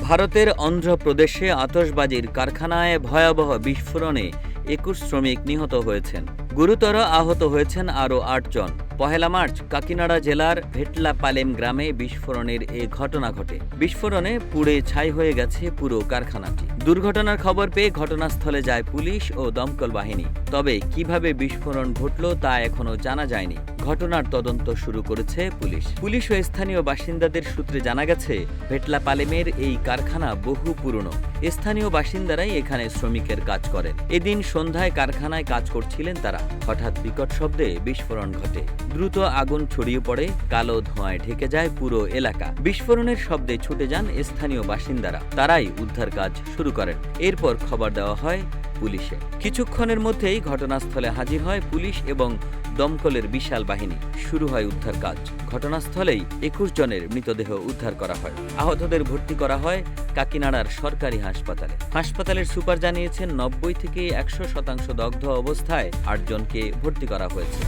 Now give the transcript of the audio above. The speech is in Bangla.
ভারতের অন্ধ্রপ্রদেশে আতশবাজির কারখানায় ভয়াবহ বিস্ফোরণে ২১ শ্রমিক নিহত হয়েছেন। গুরুতর আহত হয়েছেন আরও ৮ জন। পহেলা মার্চ কাকিনাড়া জেলার ভেটলাপালেম গ্রামে বিস্ফোরণের এ ঘটনা ঘটে। বিস্ফোরণে পুড়ে ছাই হয়ে গেছে পুরো কারখানাটি। দুর্ঘটনার খবর পেয়ে ঘটনাস্থলে যায় পুলিশ ও দমকল বাহিনী। তবে কিভাবে বিস্ফোরণ ঘটল তা এখনও জানা যায়নি। ঘটনার তদন্ত শুরু করেছে পুলিশ ও স্থানীয় বাসিন্দাদের সূত্রে জানা গেছে, ভেটলাপালেমের এই কারখানা বহু পুরনো। স্থানীয় বাসিন্দারাই এখানে শ্রমিকের কাজ করেন। এদিন সন্ধ্যায় কারখানায় কাজ করছিলেন তারা। হঠাৎ বিকট শব্দে বিস্ফোরণ ঘটে। দ্রুত আগুন ছড়িয়ে পড়ে, কালো ধোঁয়ায় ঢেকে যায় পুরো এলাকা। বিস্ফোরণের শব্দে ছুটে যান স্থানীয় বাসিন্দারা। তারাই উদ্ধার কাজ শুরু করেন। এরপর খবর দেওয়া হয় পুলিশে। কিছুক্ষণের মধ্যেই ঘটনাস্থলে হাজির হয় পুলিশ এবং দমকলের বিশাল বাহিনী। শুরু হয় উদ্ধার কাজ। ঘটনাস্থলেই ২১ জনের মৃতদেহ উদ্ধার করা হয়। আহতদের ভর্তি করা হয় কাকিনাড়ার সরকারি হাসপাতালে। হাসপাতালের সুপার জানিয়েছেন, ৯০ থেকে ১০০% দগ্ধ অবস্থায় ৮ জনকে ভর্তি করা হয়েছে।